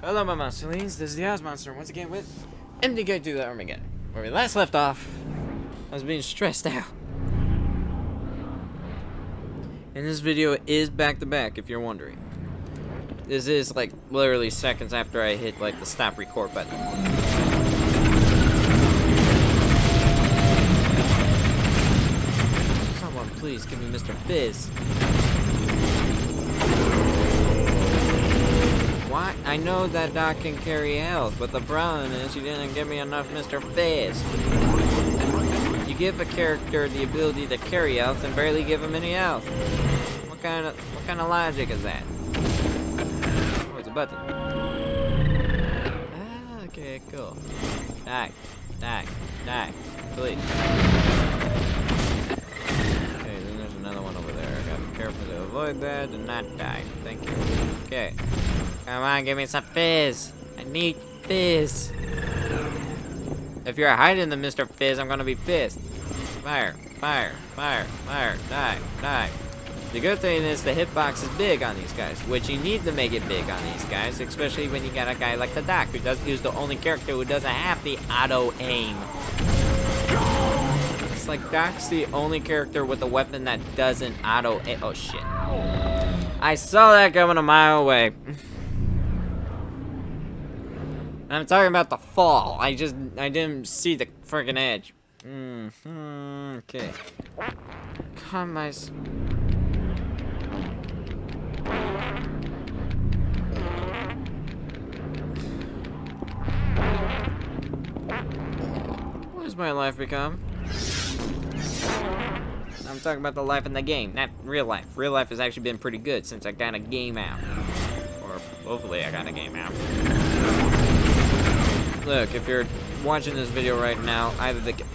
Hello, my monsterlings. This is the Ozmonster once again with MDK to the Armageddon. Where we last left off, I was being stressed out. And this video is back to back, if you're wondering. This is like literally seconds after I hit like the stop record button. Someone please give me Mr. Fizz. Why? I know that Doc can carry health, but the problem is you didn't give me enough Mr. Fizz. You give a character the ability to carry health and barely give him any health. What kind of logic is that? Oh, it's a button. Ah, okay, cool. Die, please. Okay, then there's another one over there. I gotta be careful to avoid that and not die. Thank you. Okay. Come on, give me some fizz. I need fizz. If you're hiding the Mr. Fizz, I'm gonna be pissed. Fire. Die. The good thing is the hitbox is big on these guys, which you need to make it big on these guys, especially when you got a guy like the Doc, who's the only character who doesn't have the auto-aim. It's like Doc's the only character with a weapon that doesn't auto-aim. Oh, shit. I saw that coming a mile away. I'm talking about the fall. I didn't see the friggin' edge. Okay. Come on. What has my life become? I'm talking about the life in the game, not real life. Real life has actually been pretty good since I got a game out. Or hopefully I got a game out. Look, if you're watching this video right now, either the game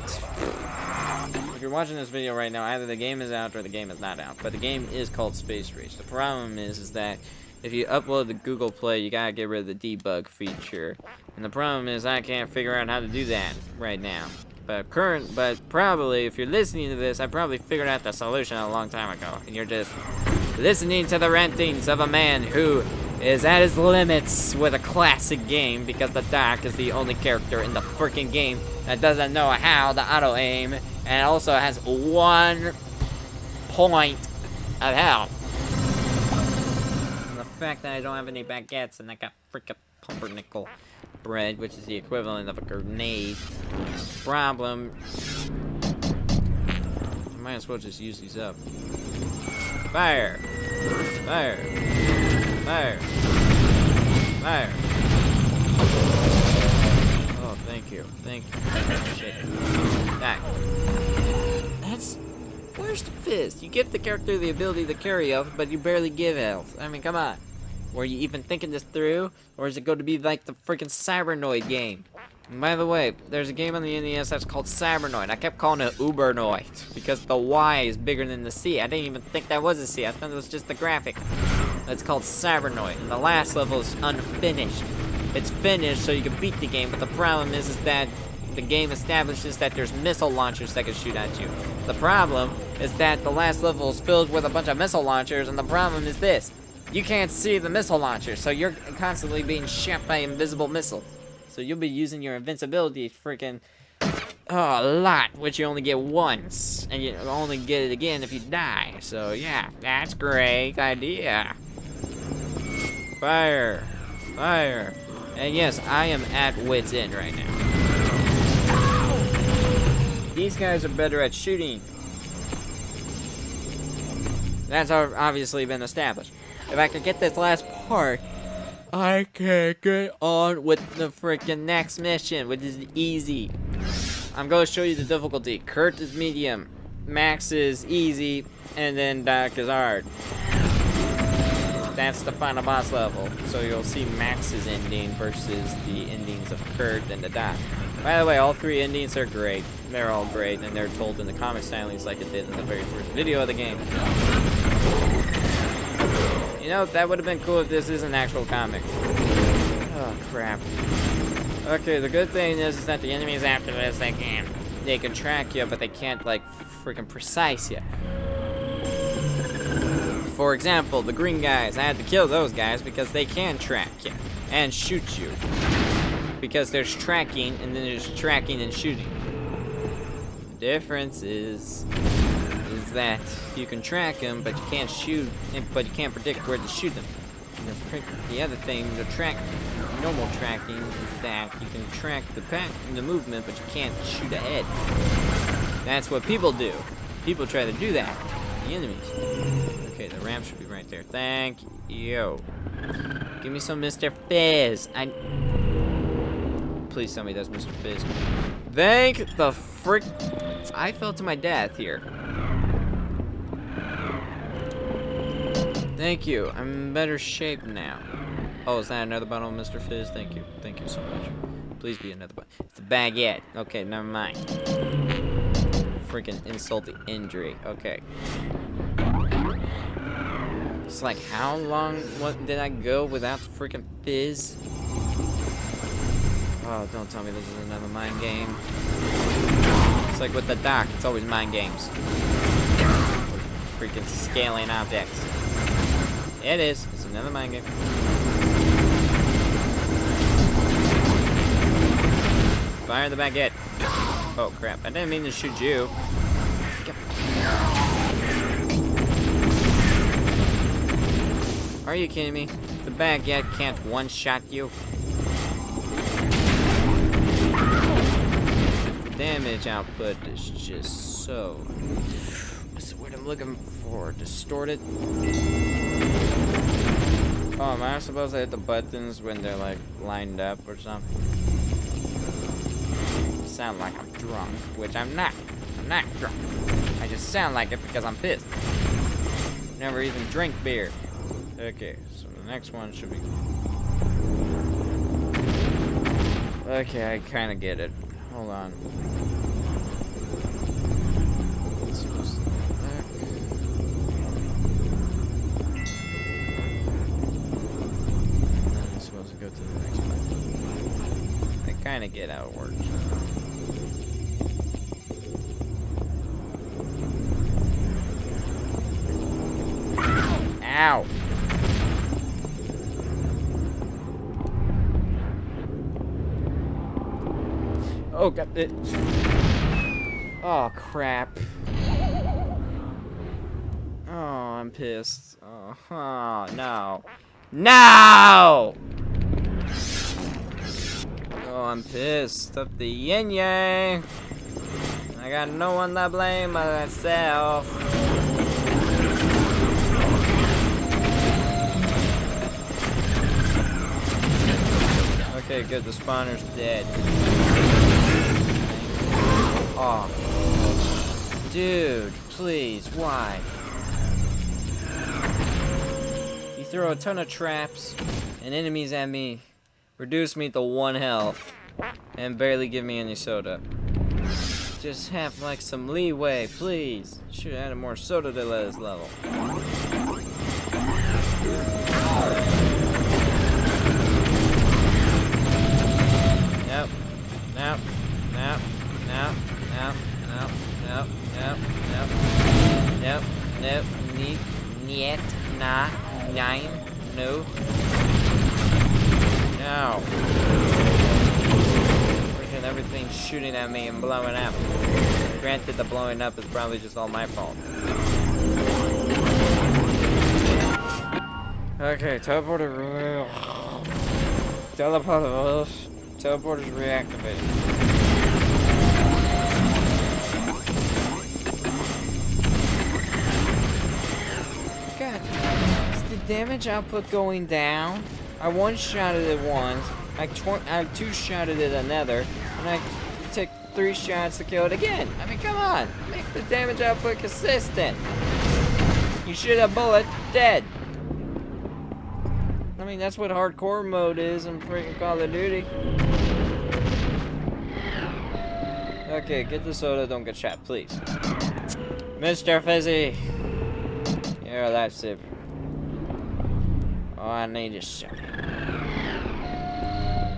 is out or the game is not out. But the game is called Space Race. The problem is that if you upload to Google Play, you gotta get rid of the debug feature. And the problem is I can't figure out how to do that right now. But probably, if you're listening to this, I probably figured out the solution a long time ago. And you're just listening to the rantings of a man who is at his limits with a classic game because the Doc is the only character in the freaking game that doesn't know how to auto-aim and also has 1 point of health. And the fact that I don't have any baguettes and I got freaking pumpernickel bread, which is the equivalent of a grenade. Problem. I might as well just use these up. Fire! Oh, thank you. Shit. Back. Where's the fizz? You give the character the ability to carry health, but you barely give health. I mean, come on. Were you even thinking this through? Or is it going to be like the freaking Cybernoid game? And by the way, there's a game on the NES that's called Cybernoid. I kept calling it Ubernoid because the Y is bigger than the C. I didn't even think that was a C. I thought it was just the graphic. It's called Cybernoid, and the last level is unfinished. It's finished so you can beat the game, but the problem is that the game establishes that there's missile launchers that can shoot at you. The problem is that the last level is filled with a bunch of missile launchers, and the problem is this. You can't see the missile launcher, so you're constantly being shot by invisible missiles. So you'll be using your invincibility freaking a lot, which you only get once, and you only get it again if you die. So yeah, that's a great idea. Fire. And yes, I am at wit's end right now. These guys are better at shooting. That's obviously been established. If I could get this last part, I can get on with the freaking next mission, which is easy. I'm going to show you the difficulty. Kurt is medium, Max is easy, and then Doc is hard. That's the final boss level. So you'll see Max's ending versus the endings of Kurt and the Doc. By the way, all 3 endings are great. They're all great, and they're told in the comic stylings like it did in the very first video of the game. You know, that would have been cool if this is an actual comic. Oh, crap. Okay, the good thing is that the enemies after this, they can track you, but they can't, like, freaking precise you. For example, the green guys, I had to kill those guys because they can track you and shoot you. Because there's tracking and then there's tracking and shooting. The difference is that you can track them, but you can't shoot, but you can't predict where to shoot them. And the other thing, normal tracking is that you can track the movement, but you can't shoot ahead. That's what people do. People try to do that. The enemies. Okay, the ramp should be right there. Thank you. Give me some Mr. Fizz. Please tell me that's Mr. Fizz. Thank the frick. I fell to my death here. Thank you. I'm in better shape now. Oh, is that another bottle of Mr. Fizz? Thank you. Thank you so much. Please be another bottle. It's a baguette. Okay, never mind. Freaking insult to injury. Okay. It's like, how long did I go without the freaking Fizz? Oh, don't tell me this is another mind game. It's like with the doc, it's always mind games. Freaking scaling objects. It is. It's another mind game. Fire the baguette. Oh crap! I didn't mean to shoot you. Are you kidding me? The baguette can't one-shot you. The damage output is just so. What's the word I'm looking for? Distorted. Oh, am I supposed to hit the buttons when they're like lined up or something? I sound like I'm drunk, which I'm not. I'm not drunk. I just sound like it because I'm pissed. Never even drink beer. Okay, so the next one should be. Okay, I kind of get it. Hold on. Go to the next one. I kind of get how it works. Ow! Oh, got it. Oh, crap. Oh, I'm pissed. Oh, no. No! Oh, I'm pissed. Up the yin yang. I got no one to blame but myself. Okay, good. The spawner's dead. Oh. Dude, please, why? You throw a ton of traps and enemies at me. Reduce me to 1 health and barely give me any soda. Just have like some leeway, please. Should have added more soda to this level. Nope. Nope. Nope. Nope. Nope. Nope. Nope. Nope. Nope. Nope. Nope. Neat. Niet. Nah. Nine. No. No. Freaking everything's shooting at me and blowing up. Granted, the blowing up is probably just all my fault. Okay, teleporter. Teleporter's reactivated. God, is the damage output going down? I one-shotted it once, I two-shotted it another, and I took 3 shots to kill it again. I mean, come on, make the damage output consistent. You shoot a bullet, dead. I mean, that's what hardcore mode is in freaking Call of Duty. Okay, get the soda, don't get shot, please. Mr. Fizzy, you're a lifesaver. Oh, I need a soda.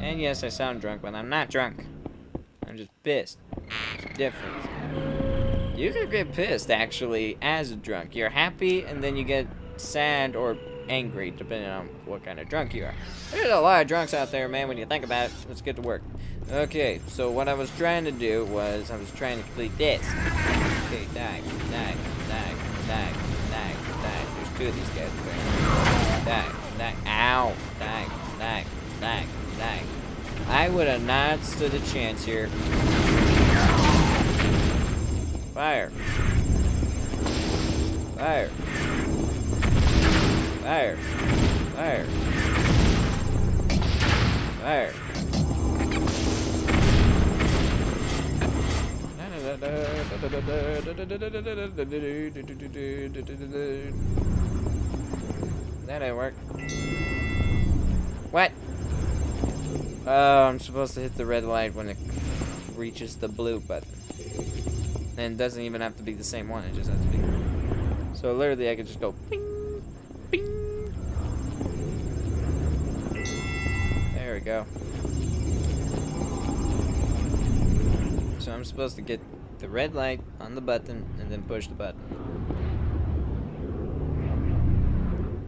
And yes, I sound drunk, but I'm not drunk. I'm just pissed. There's a difference. You could get pissed, actually, as a drunk. You're happy, and then you get sad or angry, depending on what kind of drunk you are. There's a lot of drunks out there, man, when you think about it. Let's get to work. Okay, so what I was trying to do was, I was trying to complete this. Okay, die. There's two of these guys there. Die. Ow. Die. I would have not stood a chance here. Fire. That didn't work. What? Oh, I'm supposed to hit the red light when it reaches the blue button. And it doesn't even have to be the same one, it just has to be. So literally I could just go ping, ping. There we go. So I'm supposed to get the red light on the button and then push the button.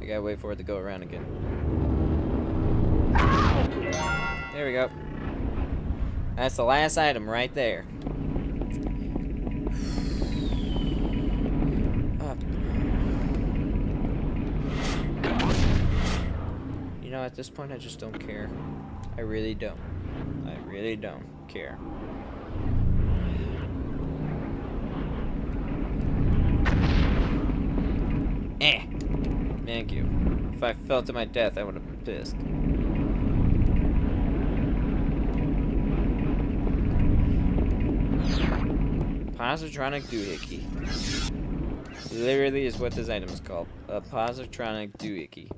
I gotta wait for it to go around again. There we go. That's the last item right there. You know, at this point, I just don't care. I really don't. I really don't care. Thank you. If I fell to my death, I would have been pissed. Positronic doohickey. Literally is what this item is called. A positronic doohickey.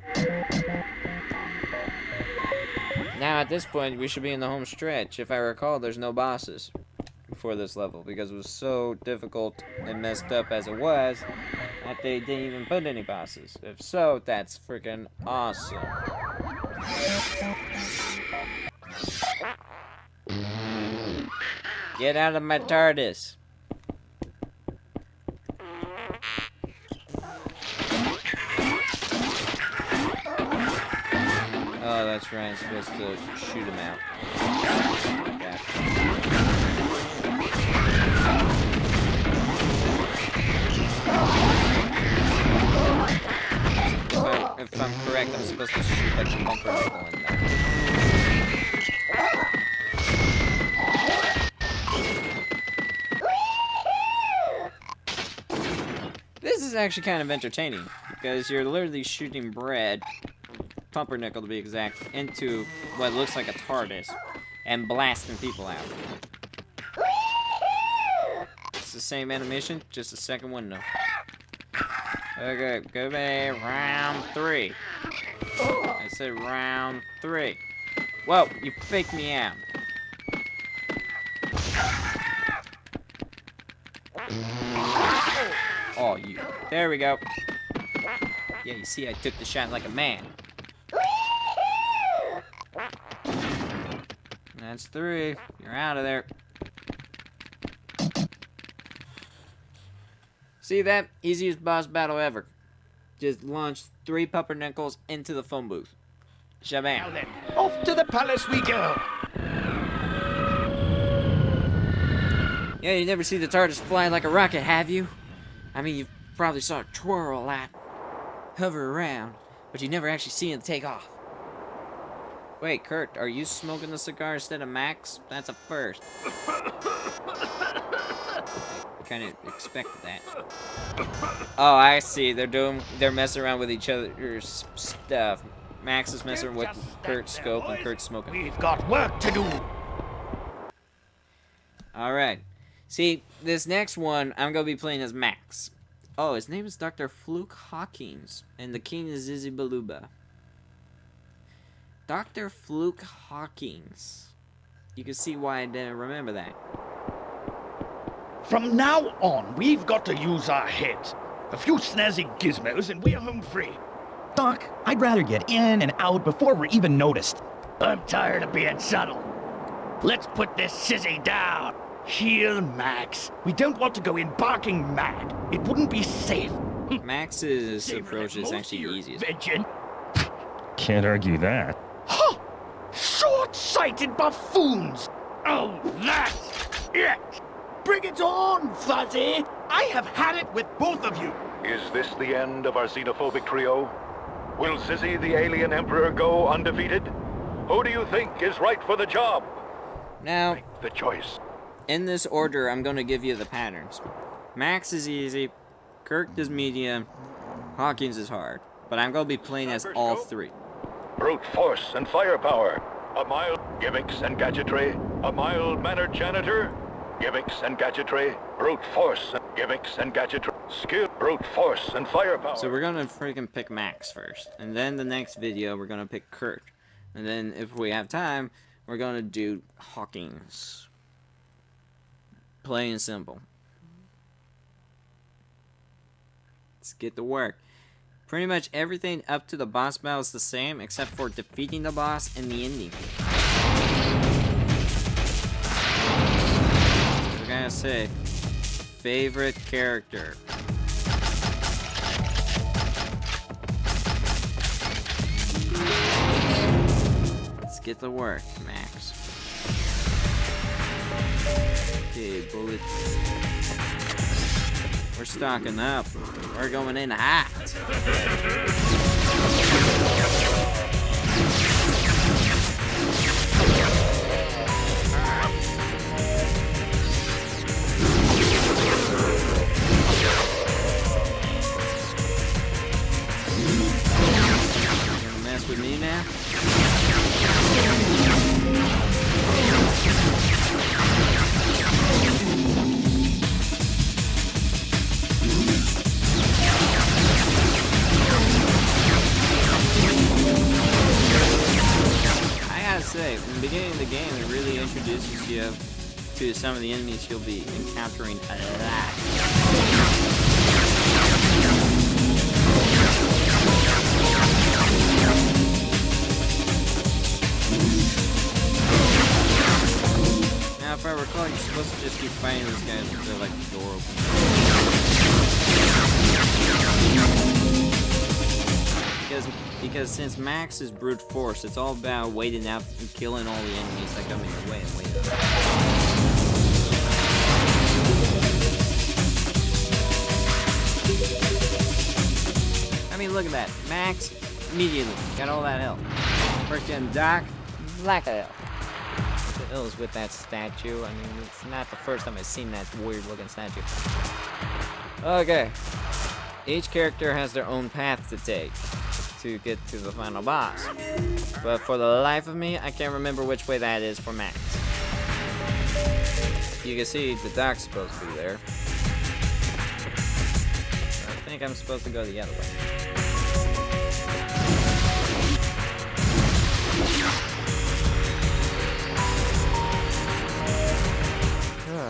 Now at this point, we should be in the home stretch. If I recall, there's no bosses for this level because it was so difficult and messed up as it was that they didn't even put any bosses. If so, that's freaking awesome. Get out of my TARDIS. Oh, that's right. I'm supposed to shoot him out. Okay. If I'm correct, I'm supposed to shoot like a bumper nickel in there. This is actually kind of entertaining because you're literally shooting bread, pumpernickel to be exact, into what looks like a TARDIS and blasting people out. It's the same animation, just a second window. Okay, go back. Round 3. I said round 3. Whoa, you faked me out. Oh, you. There we go. Yeah, you see, I took the shot like a man. That's 3. You're out of there. See that? Easiest boss battle ever. Just launch 3 pumpernickels into the phone booth. Shabam. Now then, off to the palace we go. Yeah, you never see the TARDIS flying like a rocket, have you? I mean, you probably saw it twirl a lot, hover around, but you never actually see it take off. Wait, Kurt, are you smoking the cigar instead of Max? That's a first. I kind of expected that. Oh, I see. They're messing around with each other's stuff. Max is messing with Kurt's scope and Kurt's smoking. We've got work to do. Alright. See, this next one, I'm going to be playing as Max. Oh, his name is Dr. Fluke Hawkins, and the king is Zizzy Balloobba. Dr. Fluke Hawkins. You can see why I didn't remember that. From now on, we've got to use our heads. A few snazzy gizmos and we're home free. Doc, I'd rather get in and out before we're even noticed. I'm tired of being subtle. Let's put this sissy down. Here, Max. We don't want to go in barking mad. It wouldn't be safe. Max's approach is actually the easiest. Invention. Can't argue that. Huh! Short-sighted buffoons! Oh, that! Yeah. Bring it on, Fuzzy! I have had it with both of you! Is this the end of our xenophobic trio? Will Zizzy the Alien Emperor go undefeated? Who do you think is right for the job? Now, Make the choice. in this order, I'm gonna give you the patterns. Max is easy, Kirk is medium, Hawkins is hard. But I'm gonna be playing as all three. Brute force and firepower. A mild gimmicks and gadgetry. A mild-mannered janitor. Gimmicks and gadgetry. Brute force and gimmicks and gadgetry. Skill, brute force and firepower. So we're gonna freaking pick Max first. And then the next video, we're gonna pick Kirk. And then if we have time, we're gonna do Hawkins. Plain and simple. Let's get to work. Pretty much everything up to the boss battle is the same, except for defeating the boss and the ending. So we're gonna say, favorite character. Let's get to work, Max. Okay, bullets. We're stocking up. We're going in hot. You gonna mess with me now? Say, in the beginning of the game, it really introduces you to some of the enemies you'll be encountering a lot. Now, if I recall, you're supposed to just keep fighting these guys until, like, the door opens. Because since Max is brute force, it's all about waiting out and killing all the enemies that come in your way and waiting. I mean, look at that. Max, immediately, got all that health. Freaking Doc, lack of health. What the hell is with that statue? I mean, it's not the first time I've seen that weird looking statue. Okay. Each character has their own path to take to get to the final boss. But for the life of me, I can't remember which way that is for Max. You can see the Doc's supposed to be there. I think I'm supposed to go the other way.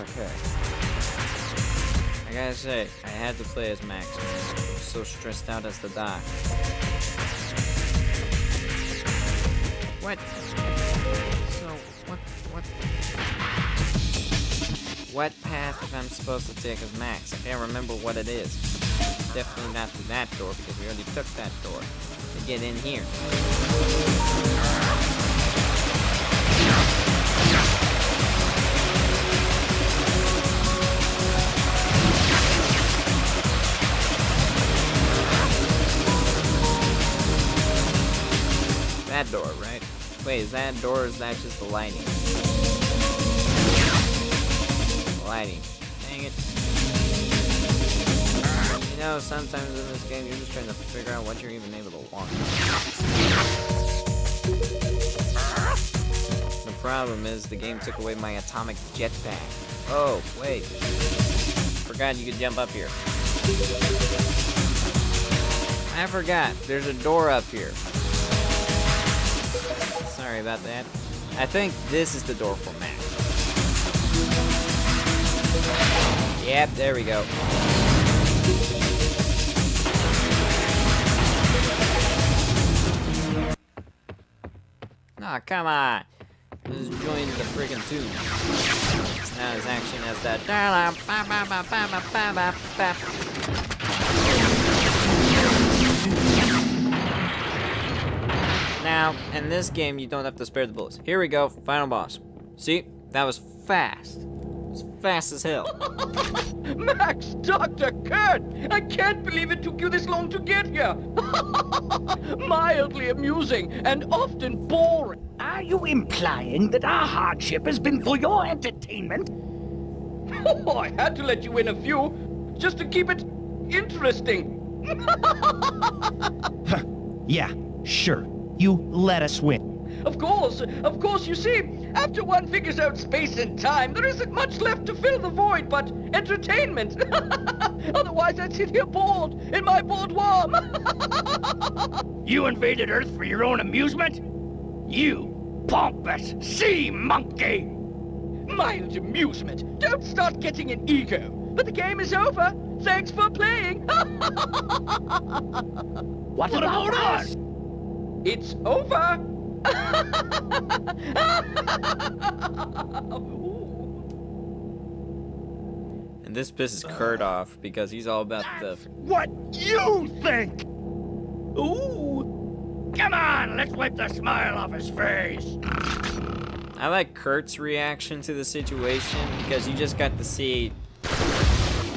Okay. I gotta say, I had to play as Max. I was so stressed out as the Doc. What? So, what path if I'm supposed to take as Max? I can't remember what it is. Definitely not through that door, because we already took that door to get in here. That door, right? Wait, is that door or is that just the lighting? Lighting. Dang it. You know, sometimes in this game, you're just trying to figure out what you're even able to walk. The problem is, the game took away my atomic jetpack. Oh, wait. Forgot you could jump up here. I forgot. There's a door up here. Sorry about that. I think this is the door for Max. Yep, there we go. Aw, come on. Just join the friggin' tune. It's not as action as that. Now, in this game, you don't have to spare the bullets. Here we go, final boss. See? That was fast. It was fast as hell. Max, Dr. Kurt! I can't believe it took you this long to get here! Mildly amusing and often boring. Are you implying that our hardship has been for your entertainment? Oh, I had to let you in a few, just to keep it interesting. Yeah, sure. You let us win. Of course, you see, after one figures out space and time, there isn't much left to fill the void but entertainment. Otherwise, I'd sit here bored, in my boudoir. You invaded Earth for your own amusement? You pompous sea monkey! Mild amusement. Don't start getting an ego. But the game is over. Thanks for playing. What about us? It's over. And this pisses Kurt off because he's all about the... What you think? Ooh. Come on, let's wipe the smile off his face. I like Kurt's reaction to the situation because you just got to see...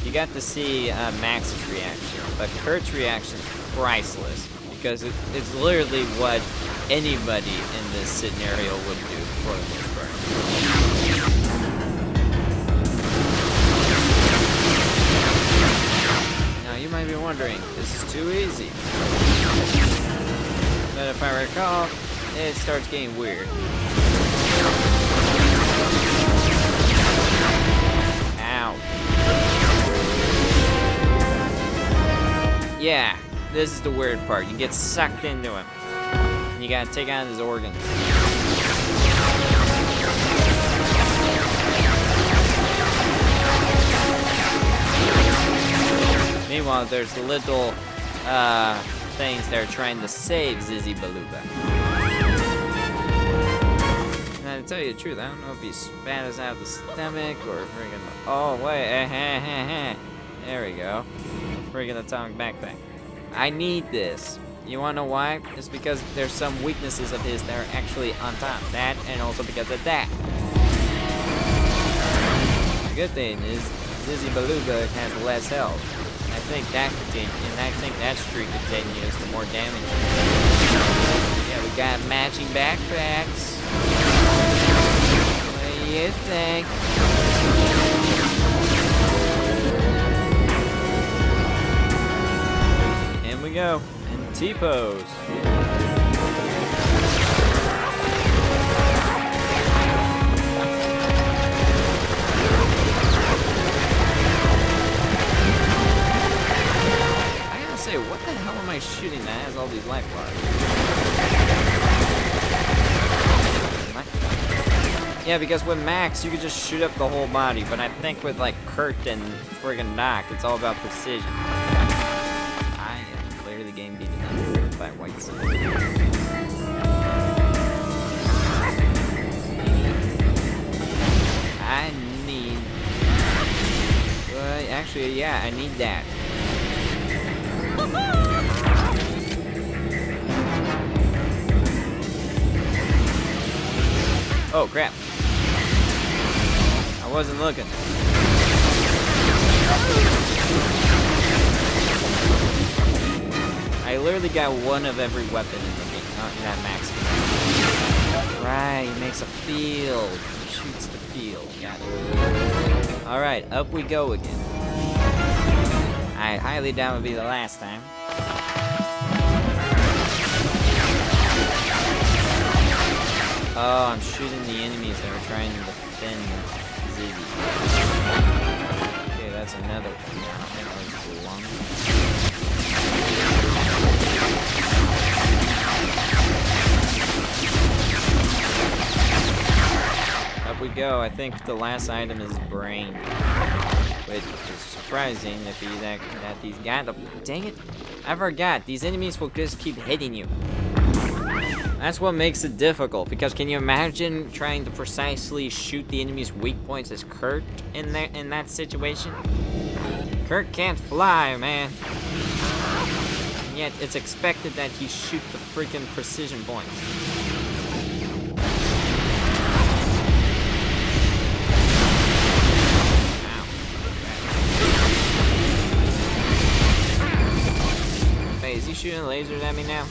You got to see Max's reaction, but Kurt's reaction is priceless because it's literally what anybody in this scenario would do for the most part. Now you might be wondering, this is too easy. But if I recall, it starts getting weird. Ow. Yeah, this is the weird part. You get sucked into him. And you gotta take out his organs. Meanwhile, there's little things that are trying to save Zizzy Balloobba. Now, to tell you the truth, I don't know if he spat us out the stomach or friggin'... Oh, wait. There we go. Friggin' atomic backpack. I need this. You wanna know why? It's because there's some weaknesses of his that are actually on top. That, and also because of that. The good thing is, Zizzy Balloobba has less health. I think that streak continues, the more damage. Yeah, we got matching backpacks. What do you think? In we go, in T-pose. What the hell am I shooting that has all these life bars? Yeah, because with Max, you could just shoot up the whole body, but I think with like Kurt and friggin' Doc, it's all about precision. I am clearly getting beaten up by White Sea. I need... actually, yeah, I need that. Oh crap. I wasn't looking. I literally got one of every weapon in the game, not in that max game. Right, he makes a field. He shoots the field. Got it. Alright, up we go again. I highly doubt it would be the last time. Oh, I'm shooting the enemies that are trying to defend Zizzy. Okay, that's another one now. That was long. Up we go. I think the last item is brain. Which is surprising if that he's got the... Dang it. I forgot. These enemies will just keep hitting you. That's what makes it difficult, because can you imagine trying to precisely shoot the enemy's weak points as Kurt in that situation? Kurt can't fly, man. And yet, it's expected that he shoot the freaking precision points. Wait, is he shooting lasers at me now?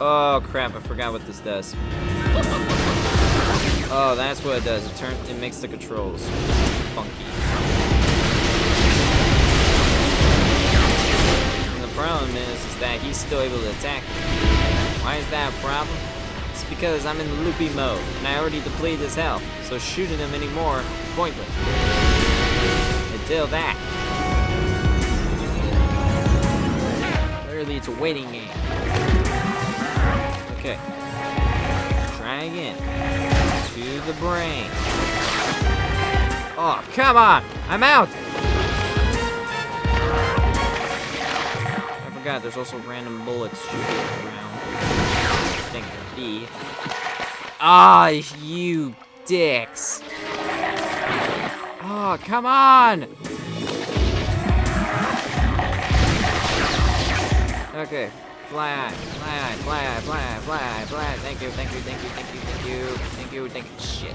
Oh crap, I forgot what this does. Oh, that's what it does. It makes the controls funky. And the problem is that he's still able to attack me. Why is that a problem? It's because I'm in loopy mode, and I already depleted his health, so shooting him anymore is pointless. Until that. Literally, it's a waiting game. Okay. Try again. To the brain. Oh, come on! I'm out! I forgot, there's also random bullets shooting around. I think B. Ah, you dicks! Oh, come on! Okay. Fly eye, fly eye, fly eye, fly eye, fly eye, fly eye. Thank you, thank you, thank you, thank you, thank you, thank you, thank you. Shit.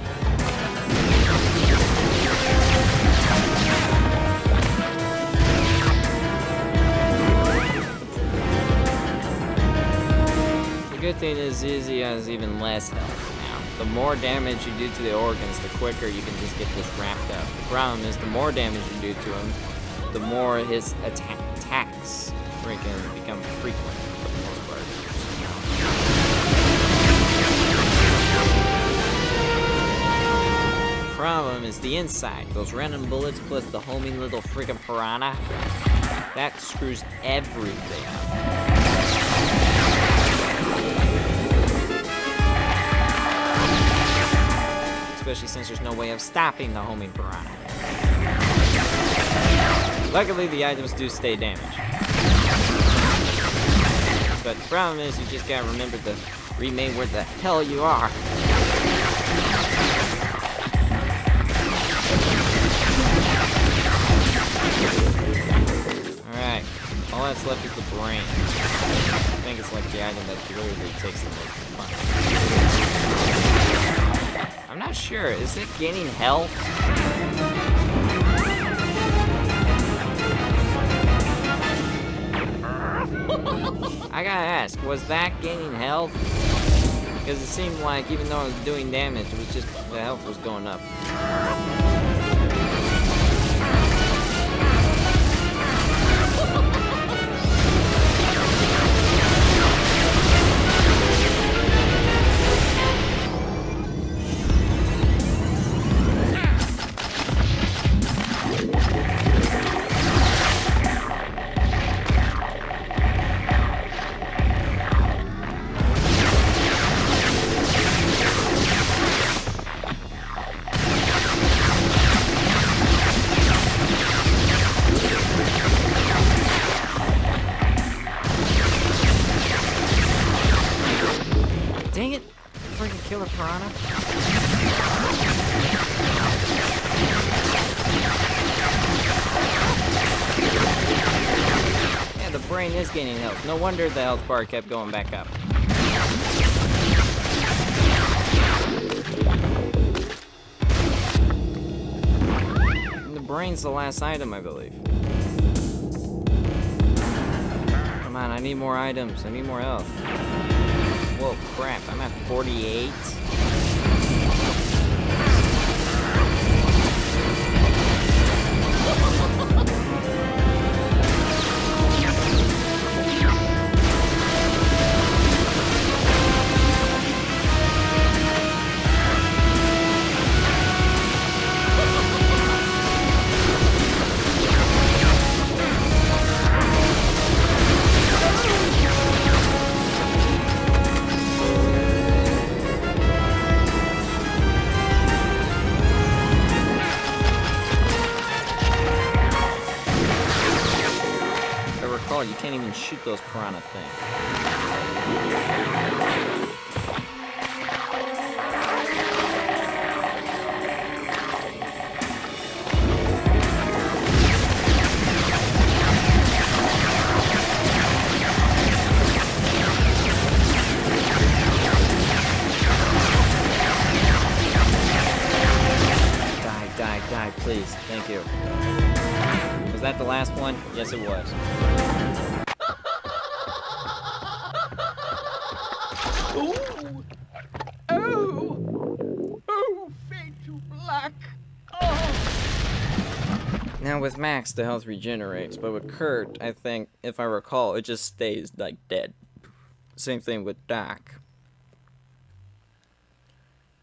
The good thing is Zizzy has even less health now. The more damage you do to the organs, the quicker you can just get this wrapped up. The problem is the more damage you do to him, the more his attacks freaking become frequent. Problem is the inside. Those random bullets plus the homing little freaking piranha. That screws everything up. Especially since there's no way of stopping the homing piranha. Luckily, the items do stay damaged. But the problem is you just gotta remember to remain where the hell you are. Alright, all that's left is the brain. I think it's like the item that literally takes the most fun. I'm not sure, is it gaining health? I gotta ask, was that gaining health? Because it seemed like even though I was doing damage, it was just the health was going up. Dang it! Freaking killer piranha. Yeah, the brain is gaining health. No wonder the health bar kept going back up. And the brain's the last item, I believe. Come on, I need more items. I need more health. Whoa, crap, I'm at 48. You can't even shoot those piranha things. Yes, it was. Ooh. Oh, fade to black. Oh. Now with Max, the health regenerates, but with Kurt, I think, if I recall, it just stays, like, dead. Same thing with Doc.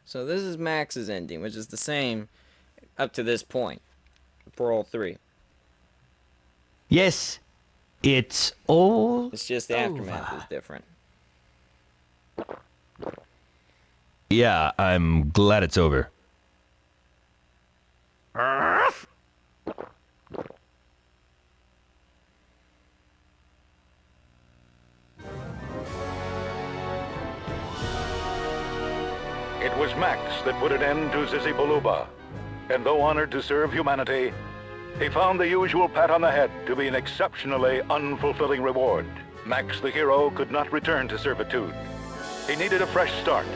So this is Max's ending, which is the same up to this point for all three. Yes, it's all It's just the aftermath is different. Yeah, I'm glad it's over. It was Max that put an end to Zizzy Balloobba. And though honored to serve humanity, he found the usual pat on the head to be an exceptionally unfulfilling reward. Max the hero could not return to servitude. He needed a fresh start.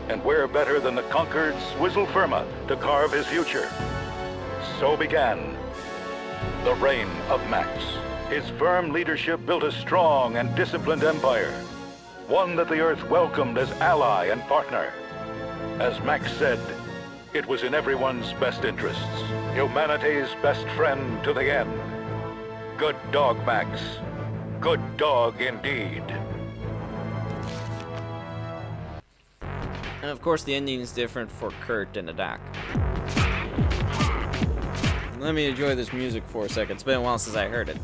And where better than the conquered Swizzle Firma to carve his future? So began the reign of Max. His firm leadership built a strong and disciplined empire, one that the Earth welcomed as ally and partner. As Max said, it was in everyone's best interests, humanity's best friend to the end. Good dog, Max. Good dog indeed. And of course the ending is different for Kurt and the Doc. Let me enjoy this music for a second. It's been a while since I heard it.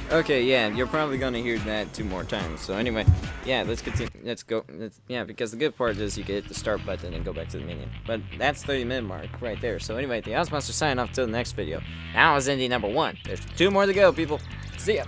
Okay, yeah, you're probably gonna hear that 2 more times. So anyway, yeah, let's continue. Let's go. Yeah, because the good part is you can hit the start button and go back to the menu. But that's 30-minute mark right there. So anyway, the Ozmonster signing off till the next video. That was ending number 1. There's 2 more to go, people. See ya.